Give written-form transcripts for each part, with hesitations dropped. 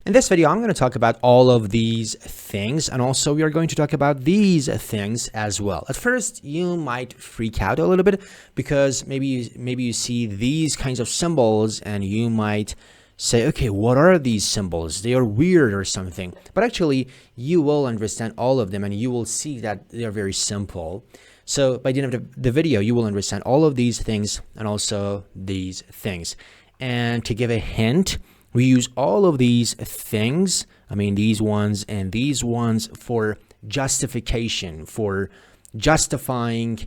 In this video, I'm going to talk about all of these things, and also we are going to talk about these things as well. At first, you might freak out a little bit because maybe you see these kinds of symbols and you might say, okay, what are these symbols? They are weird or something. But actually, you will understand all of them and you will see that they are very simple. So by the end of the video, you will understand all of these things and also these things. And to give a hint, we use all of these things, these ones and these ones, for justification, for justifying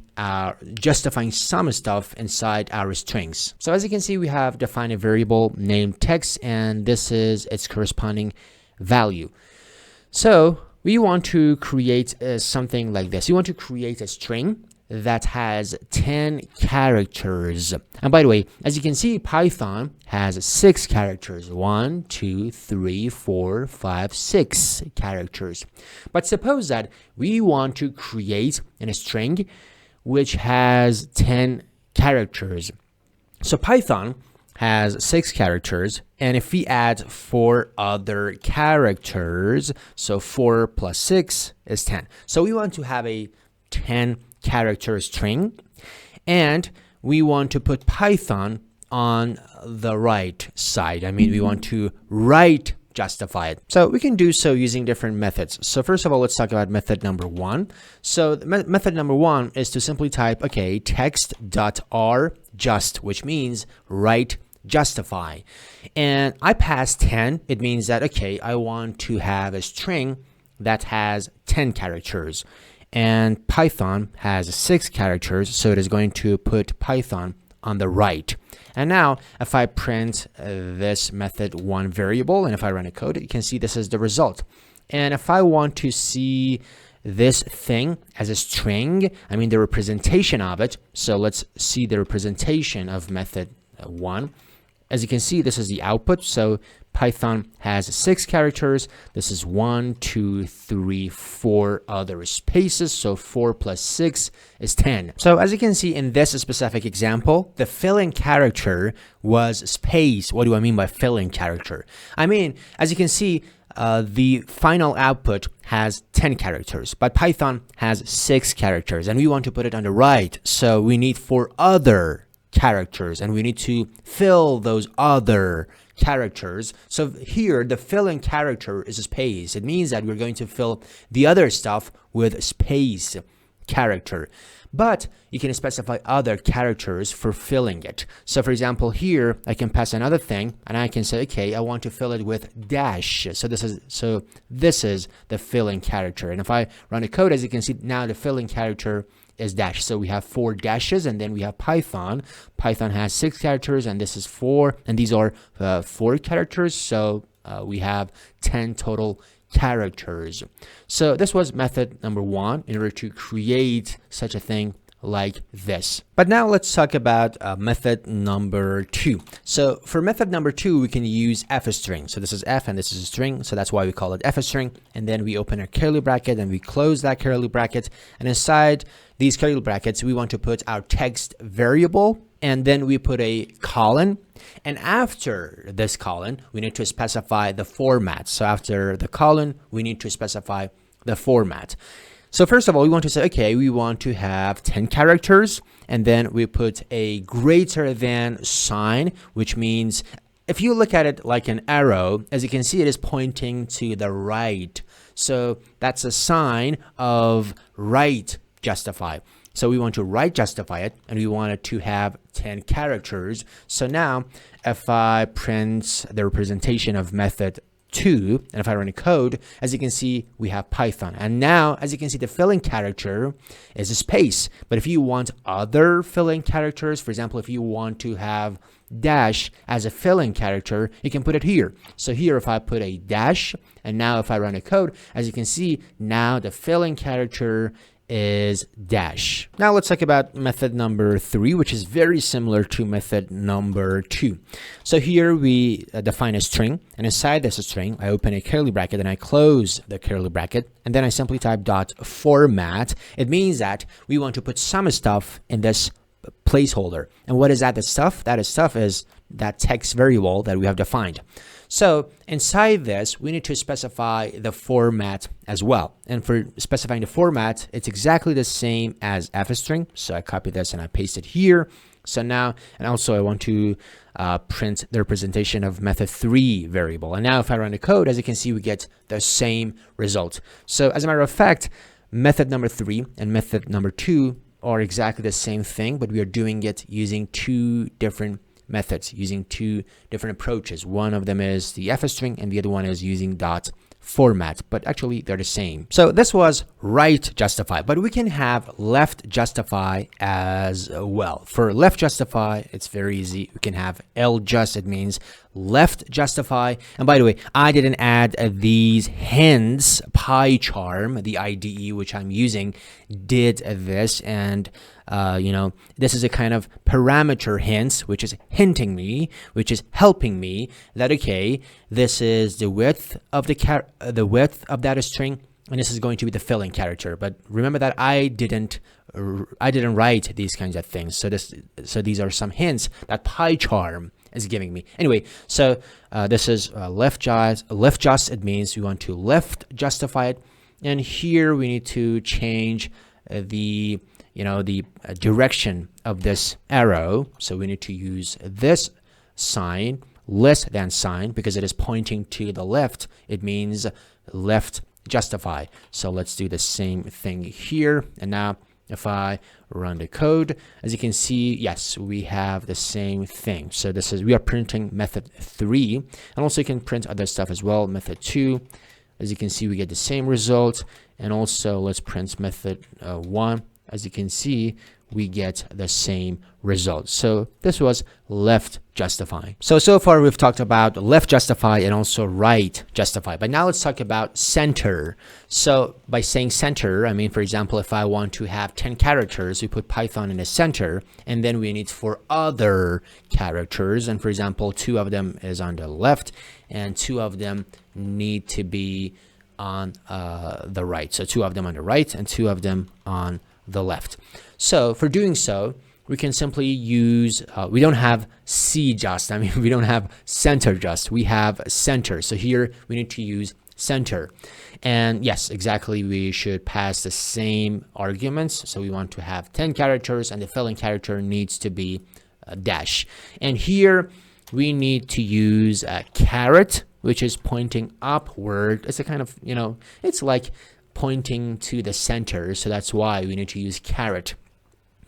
some stuff inside our strings. So as you can see, we have defined a variable named text, and this is its corresponding value. So we want to create something like this. You want to create a string that has 10 characters. And by the way, as you can see, Python has 6 characters. 1, 2, 3, 4, 5, 6 characters. But suppose that we want to create a string which has 10 characters. So Python has 6 characters, and if we add 4 other characters, so 4 plus 6 is 10. So we want to have a 10 character string, and we want to put Python on the right side. We want to right justify it. So we can do so using different methods. So first of all, let's talk about method number 1. So method number 1 is to simply type, okay, text.rjust, which means right justify. And I pass 10. It means that, okay, I want to have a string that has 10 characters. And Python has 6 characters, so it is going to put Python on the right. And now, if I print this method 1 variable, and if I run a code, you can see this is the result. And if I want to see this thing as a string, the representation of it, so let's see the representation of method 1. As you can see, this is the output. So Python has 6 characters. This is 1, 2, 3, 4 other spaces. So 4 plus 6 is 10. So as you can see in this specific example, the filling character was space. What do I mean by filling character? As you can see, the final output has 10 characters, but Python has 6 characters, and we want to put it on the right. So we need 4 other characters, and we need to fill those other characters. So here, the filling character is a space. It means that we're going to fill the other stuff with space character. But you can specify other characters for filling it. So for example, here I can pass another thing, and I can say, okay, I want to fill it with dash. So this is the filling character. And if I run a code, as you can see now, the filling character is dash. So we have 4 dashes, and then we have Python. Python has 6 characters, and this is 4, and these are 4 characters. So we have 10 total characters. So this was method number 1 in order to create such a thing like this. But now let's talk about method number 2. So for method number 2, we can use fstring. So this is f and this is a string, so that's why we call it fstring. And then we open a curly bracket and we close that curly bracket, and inside these curly brackets we want to put our text variable, and then we put a colon, and after this colon we need to specify the format. So after the colon we need to specify the format. So first of all, we want to say, okay, we want to have 10 characters, and then we put a greater than sign, which means if you look at it like an arrow, as you can see, it is pointing to the right. So that's a sign of right justify. So we want to right justify it, and we want it to have 10 characters. So now if I print the representation of method 2, and if I run a code, as you can see, we have Python. And now, as you can see, the filling character is a space. But if you want other filling characters, for example, if you want to have dash as a filling character, you can put it here. So here, if I put a dash, and now if I run a code, as you can see, now the filling character is dash. Now let's talk about method number 3, which is very similar to method number 2. So here we define a string, and inside this string I open a curly bracket and I close the curly bracket, and then I simply type dot format. It means that we want to put some stuff in this placeholder. And what is that? The stuff? That stuff is that text variable that we have defined. So inside this, we need to specify the format as well. And for specifying the format, it's exactly the same as fstring. So I copy this and I paste it here. So now, and also I want to print the representation of method 3 variable. And now if I run the code, as you can see, we get the same result. So as a matter of fact, method number 3 and method number 2 are exactly the same thing, but we are doing it using two different methods, using two different approaches. One of them is the fstring and the other one is using dot format, but actually they're the same. So this was right justify, but we can have left justify as well. For left justify, it's very easy. We can have ljust. It means left justify. And by the way, I didn't add these, hence PyCharm, the IDE which I'm using, did this. And this is a kind of parameter hint, which is hinting me, which is helping me that, okay, this is the width of the width of that string, and this is going to be the filling character. But remember that I didn't write these kinds of things. So these are some hints that PyCharm is giving me. Anyway, so this is left just. It means we want to left justify it, and here we need to change the direction of this arrow. So we need to use this sign, less than sign, because it is pointing to the left. It means left justify. So let's do the same thing here. And now if I run the code, as you can see, yes, we have the same thing. So we are printing method 3, and also you can print other stuff as well. Method 2, as you can see, we get the same result. And also let's print method 1. As you can see, we get the same result. So this was left justify. So far we've talked about left justify and also right justify. But now let's talk about center. So by saying center, I mean, for example, if I want to have 10 characters, we put Python in the center, and then we need for other characters. And for example, 2 of them is on the left, and 2 of them need to be on the right. So 2 of them on the right and 2 of them on the left. So for doing so, we can simply use, we don't have cjust. I mean, we don't have center just. We have center. So here we need to use center. And yes, exactly, we should pass the same arguments. So we want to have 10 characters, and the filling character needs to be a dash. And here we need to use a caret, which is pointing upward. It's a kind of, it's like pointing to the center, so that's why we need to use caret.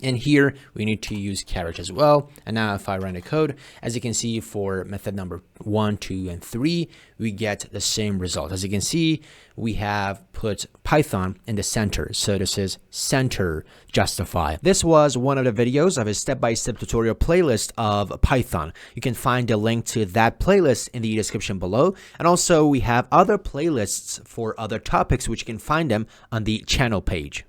And here we need to use caret as well. And now if I run the code, as you can see, for method number 1, 2, and 3, we get the same result. As you can see, we have put Python in the center. So this is center justify. This was one of the videos of a step-by-step tutorial playlist of Python. You can find the link to that playlist in the description below. And also we have other playlists for other topics, which you can find them on the channel page.